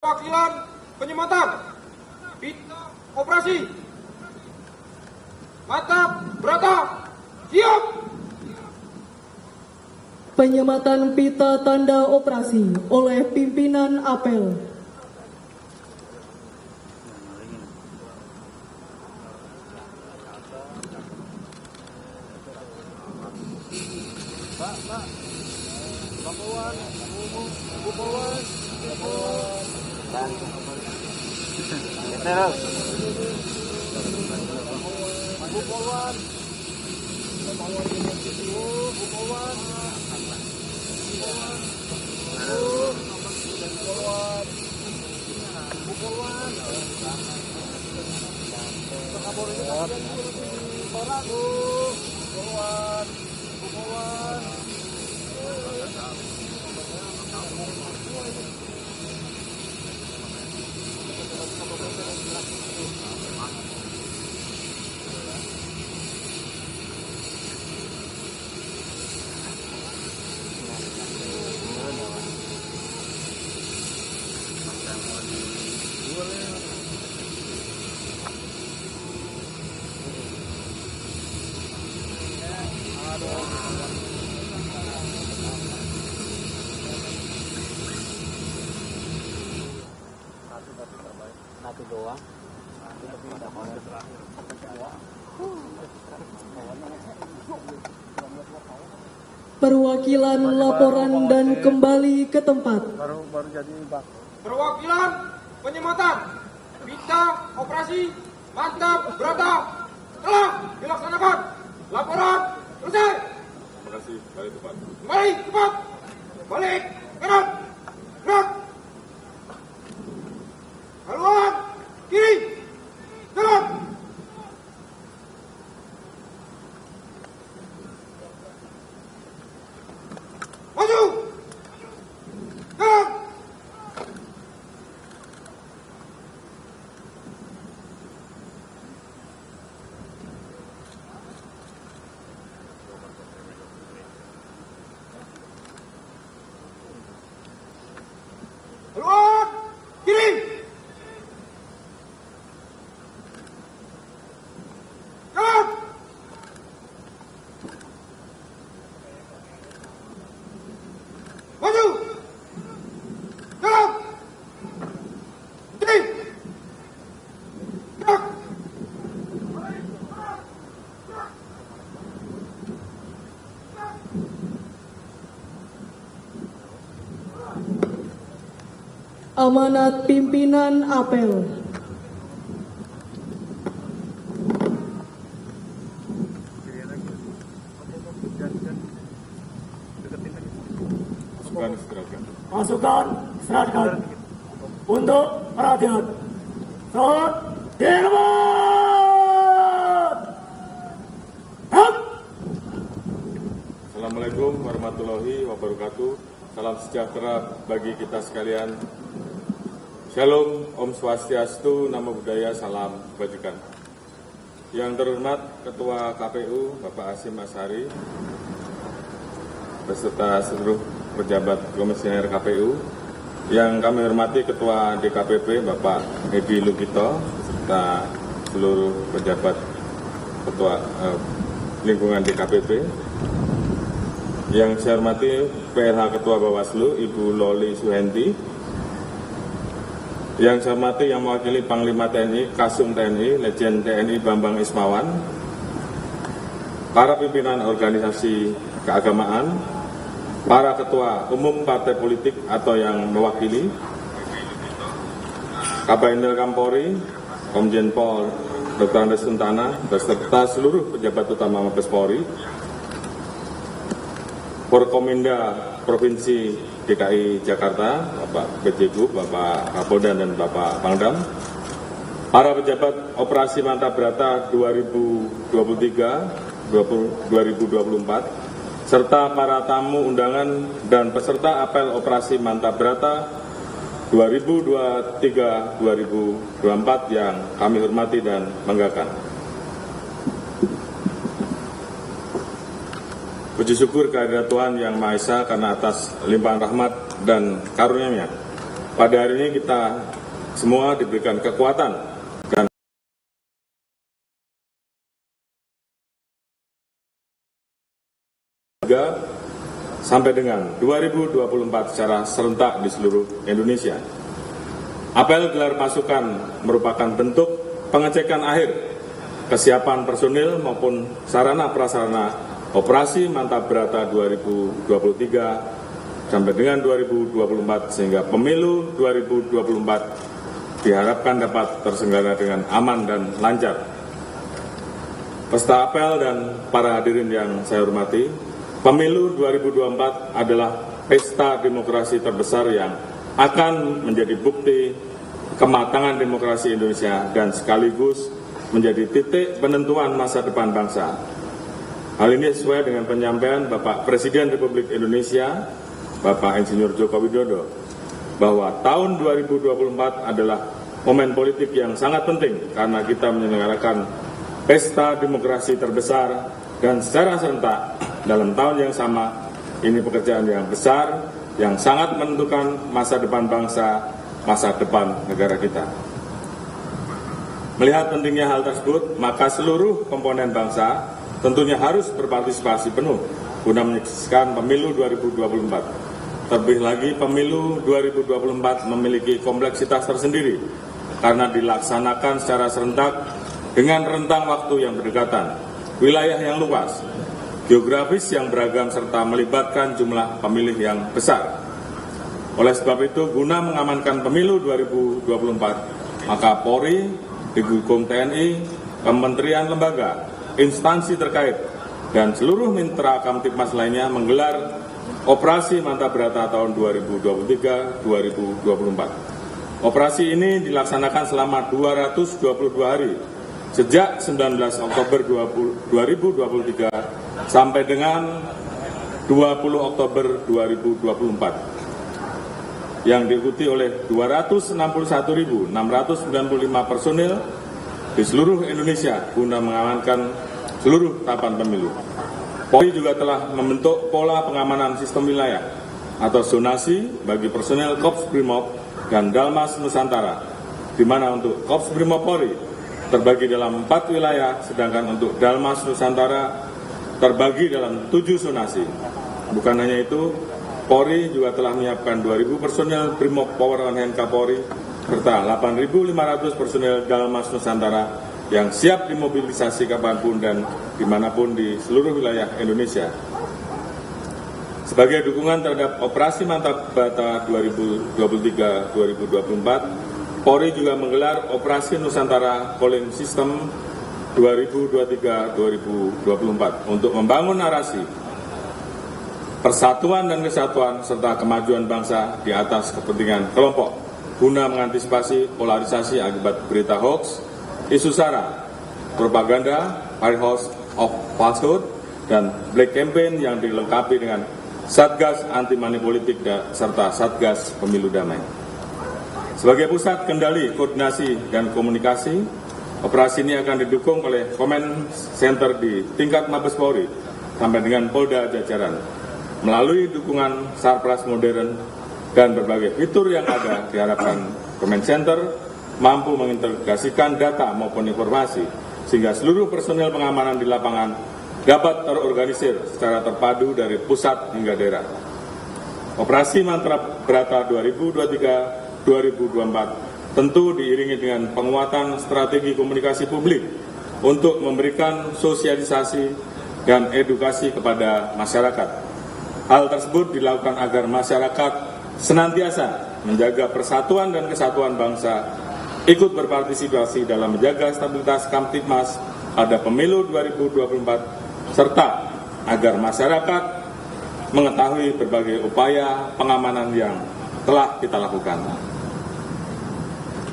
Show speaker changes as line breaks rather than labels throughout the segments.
Perwakilan penyematan pita operasi mantap berata siap.
Penyematan pita tanda operasi oleh pimpinan apel.
Satu doang.
Perwakilan laporan dan kembali ke tempat.
Perwakilan penyematan pita operasi mantap berata telah dilaksanakan. Laporan selesai.
Terima kasih, balik tepat.
Kembali cepat. Balik kanan. Gerak. Haluan kiri. Jalan. Maju. Jalan. Haluan kiri. Jalan. Maju. Jalan. Kiri. Gerak.
Amanat pimpinan apel.
Masukan istirahatkan.
Pasukan serahkan untuk perhatian. Saat direbut.
Assalamualaikum warahmatullahi wabarakatuh. Salam sejahtera bagi kita sekalian. Shalom, Om Swastiastu, Namo Buddhaya, Salam Kebajikan. Yang terhormat Ketua KPU Bapak Hasyim Asyari beserta seluruh pejabat komisioner KPU, yang kami hormati Ketua DKPP Bapak Edi Lugito beserta seluruh pejabat Ketua lingkungan DKPP, yang saya hormati PLH Ketua Bawaslu Ibu Loli Suhenti, yang saya hormati yang mewakili Panglima TNI, Kasum TNI, Legend TNI Bambang Ismawan, para pimpinan organisasi keagamaan, para ketua umum partai politik atau yang mewakili, Kabinel Kampori, Komjen Pol Dr. Andes Suntana, beserta seluruh pejabat utama Mabes Polri, Forkominda Provinsi DKI Jakarta, Bapak BJGub, Bapak Kapolda dan Bapak Pangdam, para pejabat Operasi Mantap Berata 2023-2024, serta para tamu undangan dan peserta apel Operasi Mantap Berata 2023-2024 yang kami hormati dan banggakan. Puji syukur kehadirat Tuhan Yang Maha Esa karena atas limpahan rahmat dan karunia-Nya pada hari ini kita semua diberikan kekuatan dan sampai dengan 2024 secara serentak di seluruh Indonesia. Apel gelar pasukan merupakan bentuk pengecekan akhir kesiapan personil maupun sarana prasarana operasi Mantap Brata 2023 sampai dengan 2024 sehingga pemilu 2024 diharapkan dapat terselenggara dengan aman dan lancar. Peserta apel dan para hadirin yang saya hormati, pemilu 2024 adalah pesta demokrasi terbesar yang akan menjadi bukti kematangan demokrasi Indonesia dan sekaligus menjadi titik penentuan masa depan bangsa. Hal ini sesuai dengan penyampaian Bapak Presiden Republik Indonesia, Bapak Insinyur Joko Widodo, bahwa tahun 2024 adalah momen politik yang sangat penting karena kita menyelenggarakan pesta demokrasi terbesar dan secara serentak dalam tahun yang sama. Ini pekerjaan yang besar yang sangat menentukan masa depan bangsa, masa depan negara kita. Melihat pentingnya hal tersebut, maka seluruh komponen bangsa tentunya harus berpartisipasi penuh guna menyaksikan pemilu 2024. Terlebih lagi pemilu 2024 memiliki kompleksitas tersendiri karena dilaksanakan secara serentak dengan rentang waktu yang berdekatan, wilayah yang luas, geografis yang beragam serta melibatkan jumlah pemilih yang besar. Oleh sebab itu, guna mengamankan pemilu 2024, maka Polri, didukung TNI, kementerian lembaga, instansi terkait, dan seluruh mitra Kamtibmas lainnya menggelar Operasi Mantap Brata tahun 2023-2024. Operasi ini dilaksanakan selama 222 hari, sejak 19 Oktober 2023 sampai dengan 20 Oktober 2024 yang diikuti oleh 261.695 personil di seluruh Indonesia guna mengamankan seluruh tahapan pemilu. Polri juga telah membentuk pola pengamanan sistem wilayah atau zonasi bagi personel Korps Brimob dan Dalmas Nusantara, di mana untuk Korps Brimob Polri terbagi dalam 4 wilayah, sedangkan untuk Dalmas Nusantara terbagi dalam 7 zonasi. Bukan hanya itu, Polri juga telah menyiapkan 2.000 personel Brimob Power on Hand Kapolri serta 8.500 personel Dalmas Nusantara yang siap dimobilisasi kapanpun dan dimanapun di seluruh wilayah Indonesia. Sebagai dukungan terhadap Operasi Mantap Brata 2023-2024, Polri juga menggelar Operasi Nusantara Polling System 2023-2024 untuk membangun narasi persatuan dan kesatuan serta kemajuan bangsa di atas kepentingan kelompok guna mengantisipasi polarisasi akibat berita hoax, isu sara, propaganda, hoax of falsehood, dan black campaign yang dilengkapi dengan Satgas Anti Money Politik serta Satgas Pemilu Damai. Sebagai pusat kendali, koordinasi, dan komunikasi, operasi ini akan didukung oleh Command Center di tingkat Mabes Polri sampai dengan Polda jajaran, melalui dukungan Sarpras modern dan berbagai fitur yang ada. Diharapkan Command Center mampu mengintegrasikan data maupun informasi sehingga seluruh personel pengamanan di lapangan dapat terorganisir secara terpadu dari pusat hingga daerah. Operasi Mantap Brata 2023-2024 tentu diiringi dengan penguatan strategi komunikasi publik untuk memberikan sosialisasi dan edukasi kepada masyarakat. Hal tersebut dilakukan agar masyarakat senantiasa menjaga persatuan dan kesatuan bangsa, ikut berpartisipasi dalam menjaga stabilitas Kamtibmas pada pemilu 2024, serta agar masyarakat mengetahui berbagai upaya pengamanan yang telah kita lakukan.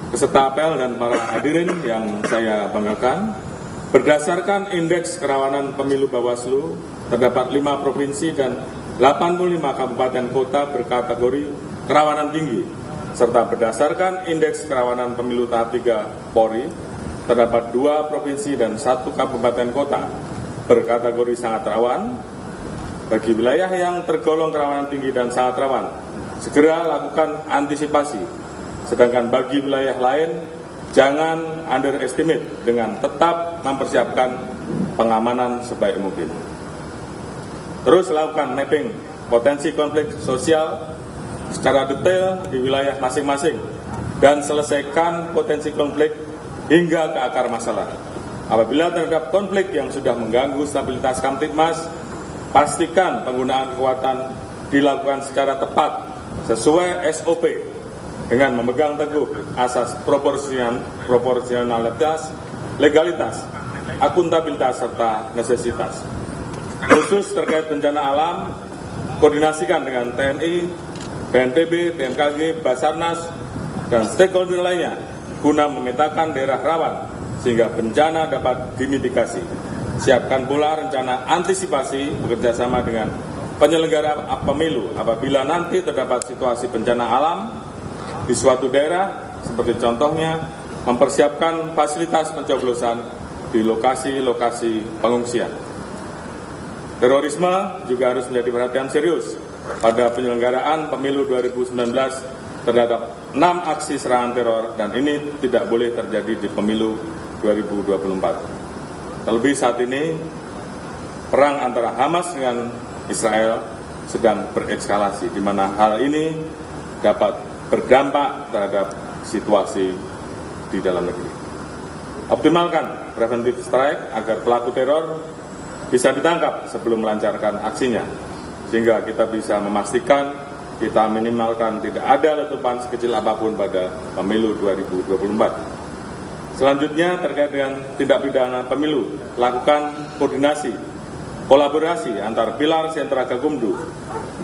Peserta apel dan para hadirin yang saya banggakan, berdasarkan indeks kerawanan pemilu Bawaslu, terdapat 5 provinsi dan 85 kabupaten kota berkategori kerawanan tinggi, serta berdasarkan indeks kerawanan pemilu tahap 3 Polri, terdapat 2 provinsi dan 1 kabupaten kota berkategori sangat rawan. Bagi wilayah yang tergolong kerawanan tinggi dan sangat rawan, segera lakukan antisipasi. Sedangkan bagi wilayah lain, jangan underestimate dengan tetap mempersiapkan pengamanan sebaik mungkin. Terus lakukan mapping potensi konflik sosial secara detail di wilayah masing-masing dan selesaikan potensi konflik hingga ke akar masalah. Apabila terhadap konflik yang sudah mengganggu stabilitas Kamtibmas, pastikan penggunaan kekuatan dilakukan secara tepat sesuai SOP dengan memegang teguh asas proporsionalitas, legalitas, akuntabilitas, serta necesitas. Khusus terkait bencana alam, koordinasikan dengan TNI, BNPB, BMKG, Basarnas, dan stakeholder lainnya guna memetakan daerah rawan sehingga bencana dapat dimitigasi. Siapkan pula rencana antisipasi bekerjasama dengan penyelenggara pemilu apabila nanti terdapat situasi bencana alam di suatu daerah, seperti contohnya mempersiapkan fasilitas pencoblosan di lokasi-lokasi pengungsian. Terorisme juga harus menjadi perhatian serius pada penyelenggaraan pemilu 2019 terhadap 6 aksi serangan teror, dan ini tidak boleh terjadi di pemilu 2024. Terlebih saat ini, perang antara Hamas dengan Israel sedang berekskalasi, di mana hal ini dapat berdampak terhadap situasi di dalam negeri. Optimalkan preventive strike agar pelaku teror bisa ditangkap sebelum melancarkan aksinya, sehingga kita bisa memastikan kita minimalkan tidak ada letupan sekecil apapun pada pemilu 2024. Selanjutnya terkait dengan tindak pidana pemilu, lakukan koordinasi, kolaborasi antar pilar sentra Gakumdu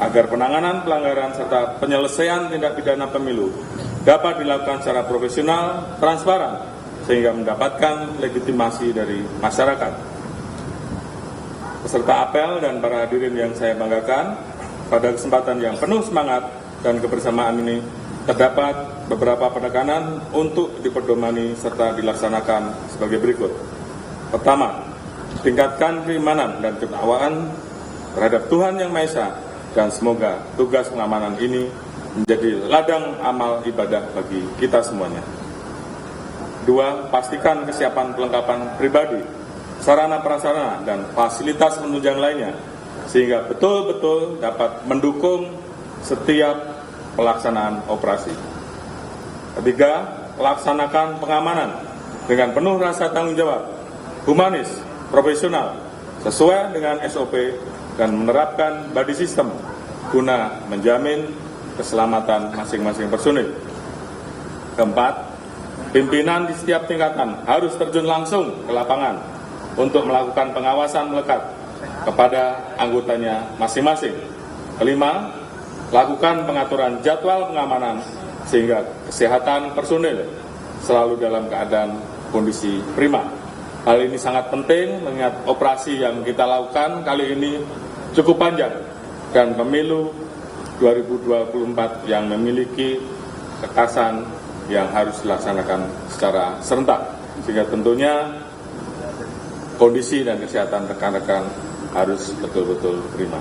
agar penanganan pelanggaran serta penyelesaian tindak pidana pemilu dapat dilakukan secara profesional, transparan, sehingga mendapatkan legitimasi dari masyarakat. Peserta apel dan para hadirin yang saya banggakan, pada kesempatan yang penuh semangat dan kebersamaan ini terdapat beberapa penekanan untuk dipedomani serta dilaksanakan sebagai berikut. Pertama, tingkatkan keimanan dan ketakwaan terhadap Tuhan Yang Maha Esa, dan semoga tugas pengamanan ini menjadi ladang amal ibadah bagi kita semuanya. Dua, pastikan kesiapan pelengkapan pribadi, sarana prasarana, dan fasilitas penunjang lainnya, sehingga betul-betul dapat mendukung setiap pelaksanaan operasi. Ketiga, laksanakan pengamanan dengan penuh rasa tanggung jawab, humanis, profesional, sesuai dengan SOP, dan menerapkan body system guna menjamin keselamatan masing-masing personil. Keempat, pimpinan di setiap tingkatan harus terjun langsung ke lapangan untuk melakukan pengawasan melekat kepada anggotanya masing-masing. Kelima, lakukan pengaturan jadwal pengamanan sehingga kesehatan personil selalu dalam keadaan kondisi prima. Hal ini sangat penting mengingat operasi yang kita lakukan kali ini cukup panjang dan pemilu 2024 yang memiliki kekasan yang harus dilaksanakan secara serentak, sehingga tentunya kondisi dan kesehatan rekan-rekan harus betul-betul prima.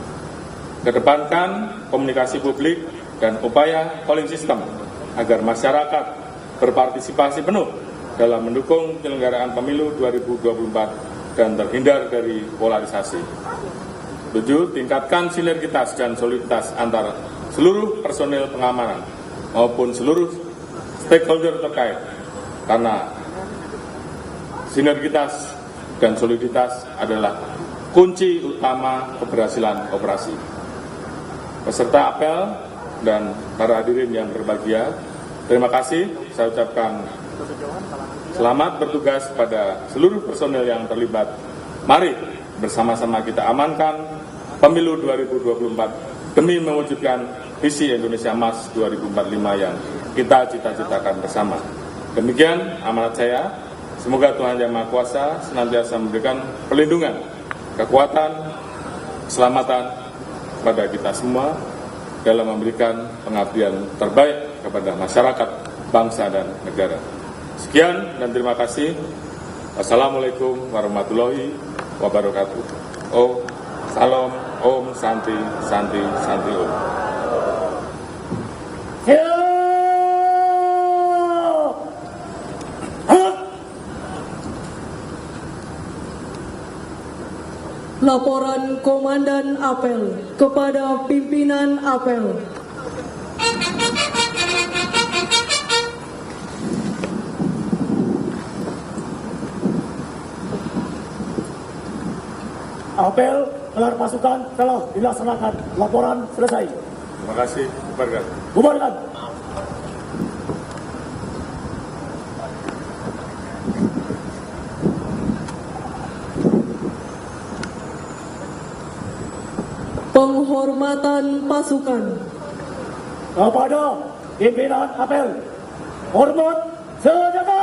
Kedepankan komunikasi publik dan upaya polling system agar masyarakat berpartisipasi penuh dalam mendukung penyelenggaraan pemilu 2024 dan terhindar dari polarisasi. 7. Tingkatkan sinergitas dan soliditas antara seluruh personel pengamanan maupun seluruh stakeholder terkait, karena sinergitas dan soliditas adalah kunci utama keberhasilan operasi. Peserta apel dan para hadirin yang berbahagia, terima kasih. Saya ucapkan selamat bertugas pada seluruh personel yang terlibat. Mari bersama-sama kita amankan pemilu 2024 demi mewujudkan visi Indonesia Emas 2045 yang kita cita-citakan bersama. Demikian amanat saya. Semoga Tuhan Yang Maha Kuasa senantiasa memberikan perlindungan, kekuatan, keselamatan kepada kita semua dalam memberikan pengabdian terbaik kepada masyarakat, bangsa, dan negara. Sekian dan terima kasih. Wassalamualaikum warahmatullahi wabarakatuh. Om, salam, Om, Santi, Santi, Santi, Om.
Laporan Komandan Apel kepada pimpinan Apel.
Apel gelar pasukan telah dilaksanakan. Laporan selesai.
Terima kasih. Bubarkan.
Bubarkan.
Penghormatan pasukan.
Kepada pimpinan Apel. Hormat senjata.